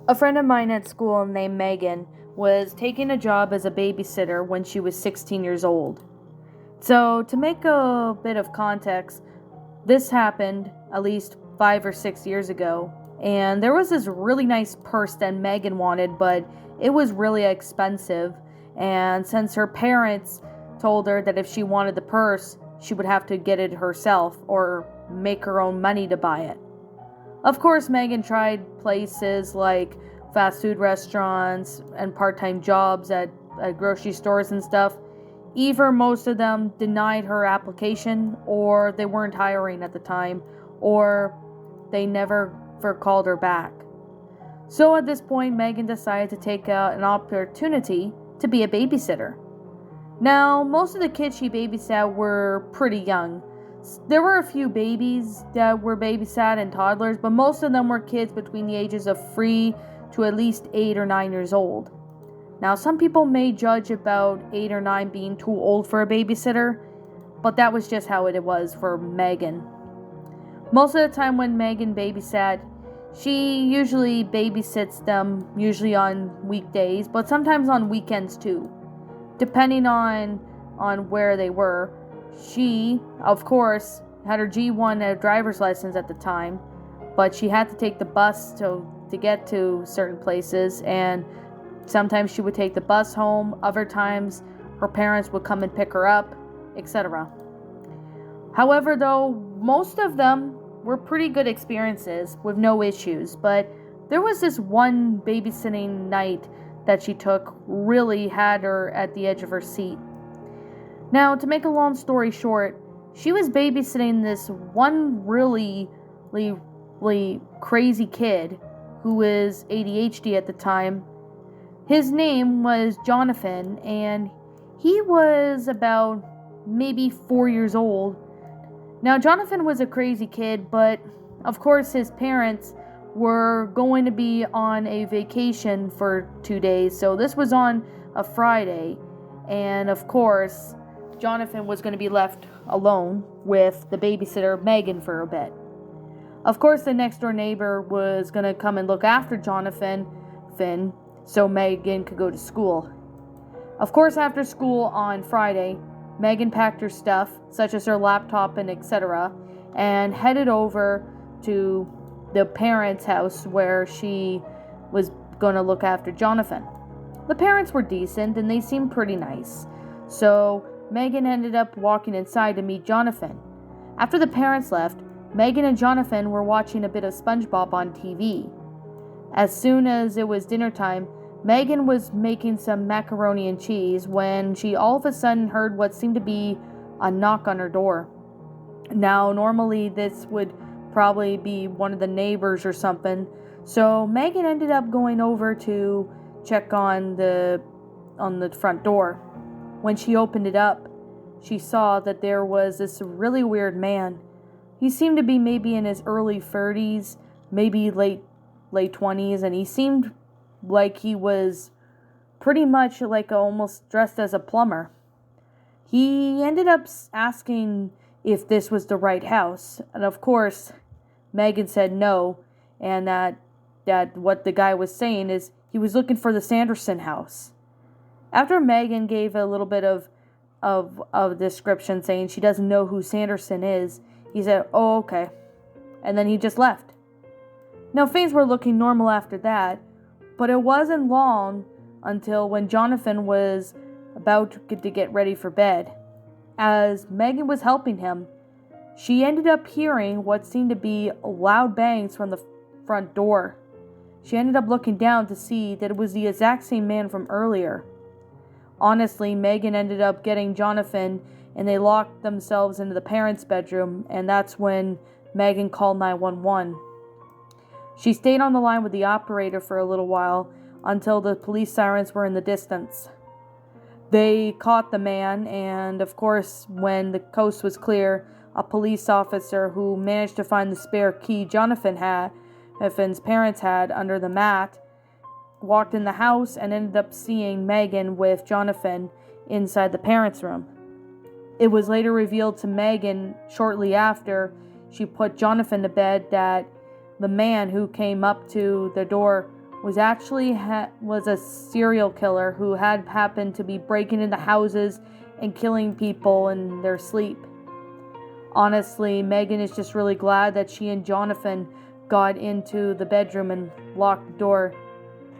A friend of mine at school named Megan was taking a job as a babysitter when she was 16 years old. So, to make a bit of context, this happened at least 5 or 6 years ago, and there was this really nice purse that Megan wanted, but it was really expensive. And since her parents told her that if she wanted the purse, she would have to get it herself or make her own money to buy it. Of course, Megan tried places like fast food restaurants and part-time jobs at grocery stores and stuff. Either most of them denied her application, or they weren't hiring at the time, or they never called her back. So at this point, Megan decided to take an opportunity to be a babysitter. Now, most of the kids she babysat were pretty young. There were a few babies that were babysat and toddlers, but most of them were kids between the ages of 3 to at least 8 or 9 years old. Now, some people may judge about 8 or 9 being too old for a babysitter, but that was just how it was for Megan. Most of the time when Megan babysat, she usually babysits them, usually on weekdays, but sometimes on weekends too, depending on where they were. She, of course, had her G1 driver's license at the time, but she had to take the bus to get to certain places, and sometimes she would take the bus home, other times her parents would come and pick her up, etc. However, though, most of them were pretty good experiences with no issues, but there was this one babysitting night that she took really had her at the edge of her seat. Now, to make a long story short, she was babysitting this one really crazy kid who was ADHD at the time. His name was Jonathan, and he was about maybe 4 years old. Now, Jonathan was a crazy kid, but of course his parents were going to be on a vacation for 2 days, so this was on a Friday, and of course Jonathan was going to be left alone with the babysitter Megan for a bit. Of course, the next door neighbor was going to come and look after Jonathan, Finn, so Megan could go to school. Of course, after school on Friday, Megan packed her stuff, such as her laptop and etc., and headed over to the parents' house where she was going to look after Jonathan. The parents were decent and they seemed pretty nice, so Megan ended up walking inside to meet Jonathan. After the parents left, Megan and Jonathan were watching a bit of SpongeBob on TV. As soon as it was dinner time, Megan was making some macaroni and cheese when she all of a sudden heard what seemed to be a knock on her door. Now, normally this would probably be one of the neighbors or something, so Megan ended up going over to check on the front door. When she opened it up, she saw that there was this really weird man. He seemed to be maybe in his early 30s, maybe late 20s, and he seemed like he was pretty much like almost dressed as a plumber. He ended up asking if this was the right house, and of course, Megan said no, and that what the guy was saying is he was looking for the Sanderson house. After Megan gave a little bit of description saying she doesn't know who Sanderson is, he said, "Oh, okay," and then he just left. Now, things were looking normal after that, but it wasn't long until when Jonathan was about to get ready for bed. As Megan was helping him, she ended up hearing what seemed to be loud bangs from the front door. She ended up looking down to see that it was the exact same man from earlier. Honestly, Megan ended up getting Jonathan, and they locked themselves into the parents' bedroom, and that's when Megan called 911. She stayed on the line with the operator for a little while until the police sirens were in the distance. They caught the man, and of course, when the coast was clear, a police officer who managed to find the spare key Jonathan's parents had under the mat walked in the house and ended up seeing Megan with Jonathan inside the parents' room. It was later revealed to Megan shortly after she put Jonathan to bed that the man who came up to the door was a serial killer who had happened to be breaking into houses and killing people in their sleep. Honestly, Megan is just really glad that she and Jonathan got into the bedroom and locked the door.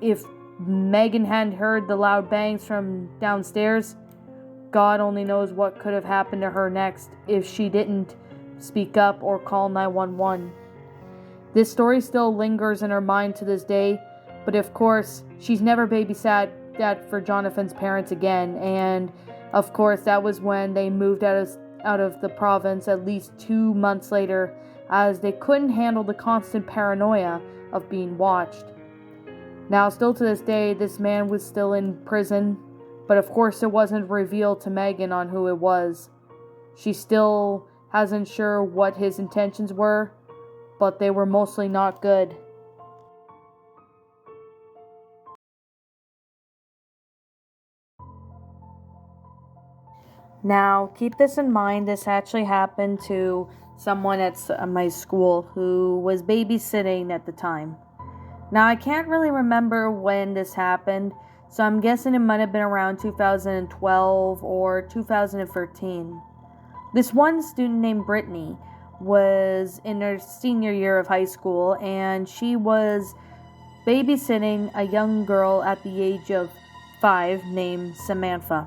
If Megan hadn't heard the loud bangs from downstairs, God only knows what could have happened to her next if she didn't speak up or call 911. This story still lingers in her mind to this day, but of course, she's never babysat for Jonathan's parents again, and of course, that was when they moved out of the province at least 2 months later, as they couldn't handle the constant paranoia of being watched. Now, still to this day, this man was still in prison, but of course it wasn't revealed to Megan on who it was. She still hasn't sure what his intentions were, but they were mostly not good. Now, keep this in mind, this actually happened to someone at my school who was babysitting at the time. Now, I can't really remember when this happened, so I'm guessing it might have been around 2012 or 2013. This one student named Brittany was in her senior year of high school, and she was babysitting a young girl at the age of 5 named Samantha.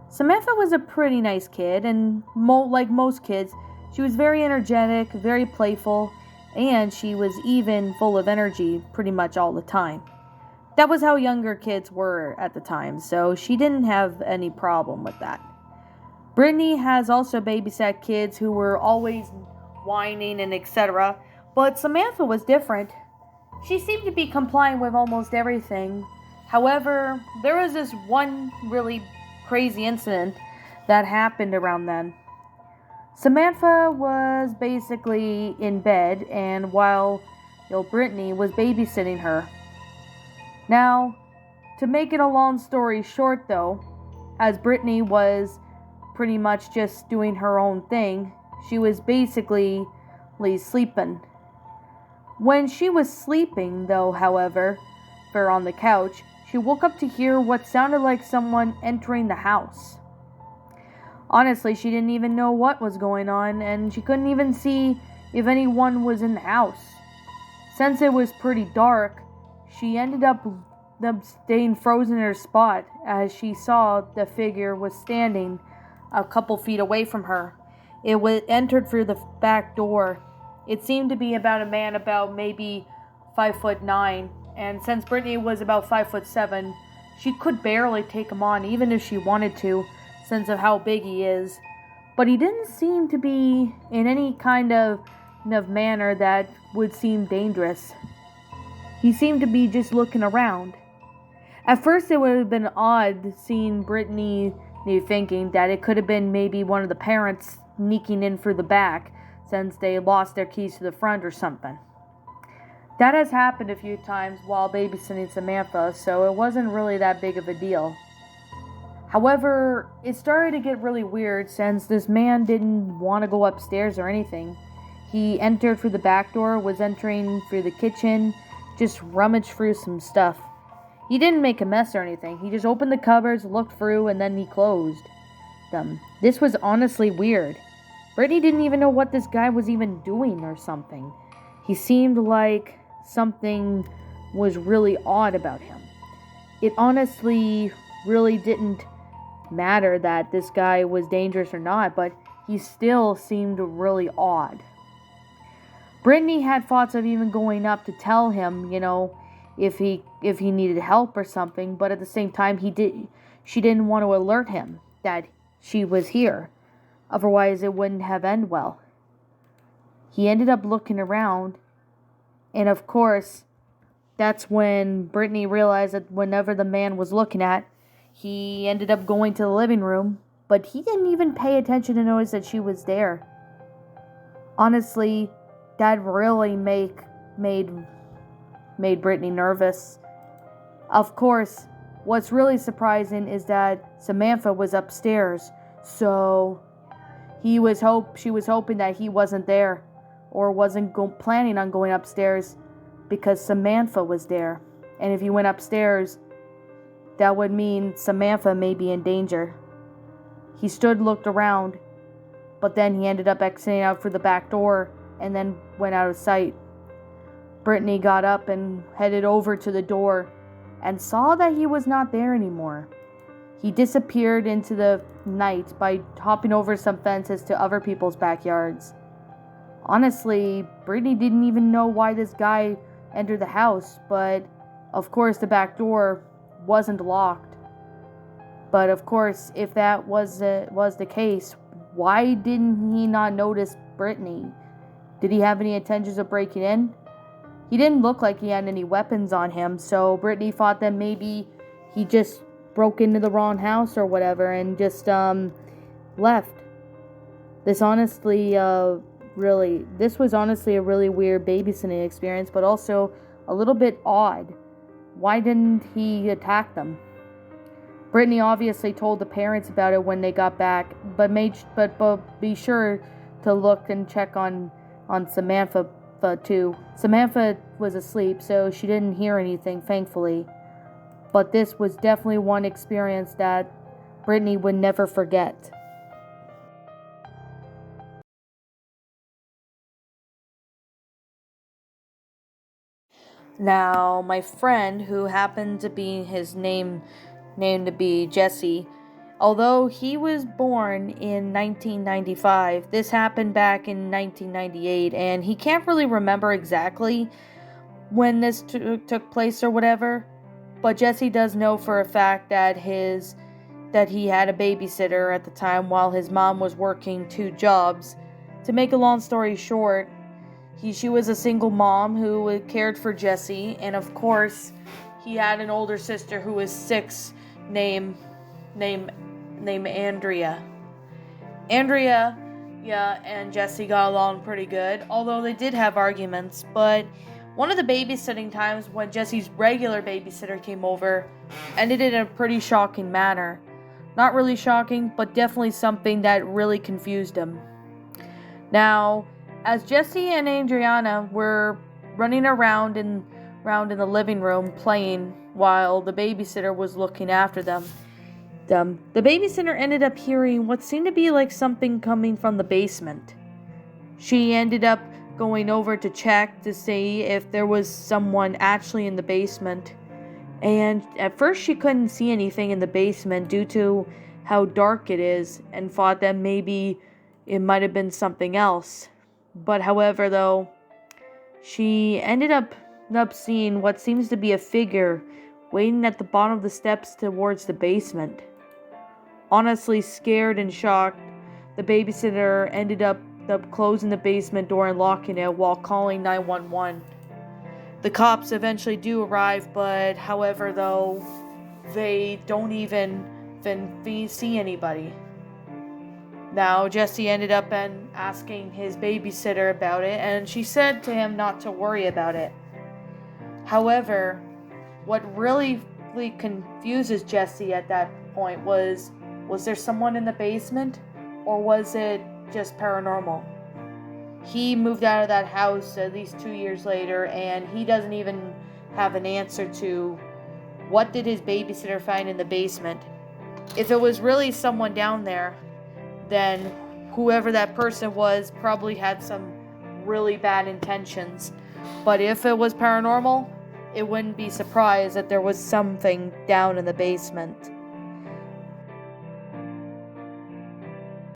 Samantha was a pretty nice kid, and like most kids, she was very energetic, very playful, and she was even full of energy pretty much all the time. That was how younger kids were at the time, so she didn't have any problem with that. Brittany has also babysat kids who were always whining and etc., but Samantha was different. She seemed to be complying with almost everything. However, there was this one really crazy incident that happened around then. Samantha was basically in bed, and while Brittany was babysitting her. Now, to make it a long story short though, as Brittany was pretty much just doing her own thing, she was basically sleeping. When she was sleeping though, however, on the couch, she woke up to hear what sounded like someone entering the house. Honestly, she didn't even know what was going on, and she couldn't even see if anyone was in the house. Since it was pretty dark, she ended up staying frozen in her spot as she saw the figure was standing a couple feet away from her. It entered through the back door. It seemed to be about a man about maybe 5'9", and since Brittany was about 5'7", she could barely take him on, even if she wanted to, since of how big he is. But he didn't seem to be in any kind of manner that would seem dangerous. He seemed to be just looking around. At first, it would have been odd seeing Brittany thinking that it could have been maybe one of the parents sneaking in through the back, since they lost their keys to the front or something. That has happened a few times while babysitting Samantha, so it wasn't really that big of a deal. However, it started to get really weird since this man didn't want to go upstairs or anything. He entered through the back door, was entering through the kitchen, just rummaged through some stuff. He didn't make a mess or anything. He just opened the cupboards, looked through, and then he closed them. This was honestly weird. Brittany didn't even know what this guy was even doing or something. He seemed like something was really odd about him. It honestly really didn't matter that this guy was dangerous or not, but he still seemed really odd. Brittany had thoughts of even going up to tell him, if he needed help or something, but at the same time she didn't want to alert him that she was here. Otherwise it wouldn't have ended well. He ended up looking around, and of course, that's when Brittany realized that whenever the man was looking at, he ended up going to the living room, but he didn't even pay attention to notice that she was there. Honestly, that really made Brittany nervous. Of course, what's really surprising is that Samantha was upstairs, so she was hoping that he wasn't there or wasn't planning on going upstairs because Samantha was there. And if he went upstairs, that would mean Samantha may be in danger. He looked around, but then he ended up exiting out through the back door and then went out of sight. Brittany got up and headed over to the door and saw that he was not there anymore. He disappeared into the night by hopping over some fences to other people's backyards. Honestly, Brittany didn't even know why this guy entered the house, but of course the back door wasn't locked. But of course, if that was the case, why didn't he not notice Brittany? Did he have any intentions of breaking in? He didn't look like he had any weapons on him, so Brittany thought that maybe he just broke into the wrong house or whatever and just left. This was honestly a really weird babysitting experience, but also a little bit odd. Why didn't he attack them? Brittany obviously told the parents about it when they got back, but be sure to look and check on Samantha too. Samantha was asleep, so she didn't hear anything, thankfully. But this was definitely one experience that Brittany would never forget. Now, my friend, who happened to be named to be Jesse, although he was born in 1995, this happened back in 1998, and he can't really remember exactly when this took place or whatever, but Jesse does know for a fact that he had a babysitter at the time while his mom was working 2 jobs. To make a long story short, she was a single mom who cared for Jesse, and of course, he had an older sister who was 6, named Andrea. Andrea, and Jesse got along pretty good, although they did have arguments, but one of the babysitting times when Jesse's regular babysitter came over ended in a pretty shocking manner. Not really shocking, but definitely something that really confused him. Now, as Jesse and Adriana were running around in the living room playing while the babysitter was looking after them, the babysitter ended up hearing what seemed to be like something coming from the basement. She ended up going over to check to see if there was someone actually in the basement. And at first she couldn't see anything in the basement due to how dark it is, and thought that maybe it might have been something else. But however, though, she ended up seeing what seems to be a figure waiting at the bottom of the steps towards the basement. Honestly scared and shocked, the babysitter ended up closing the basement door and locking it while calling 911. The cops eventually do arrive, but however, though, they don't even see anybody. Now, Jesse ended up asking his babysitter about it, and she said to him not to worry about it. However, what really confuses Jesse at that point was there someone in the basement, or was it just paranormal? He moved out of that house at least 2 years later, and he doesn't even have an answer to what did his babysitter find in the basement. If it was really someone down there, then whoever that person was probably had some really bad intentions. But if it was paranormal, it wouldn't be surprised that there was something down in the basement.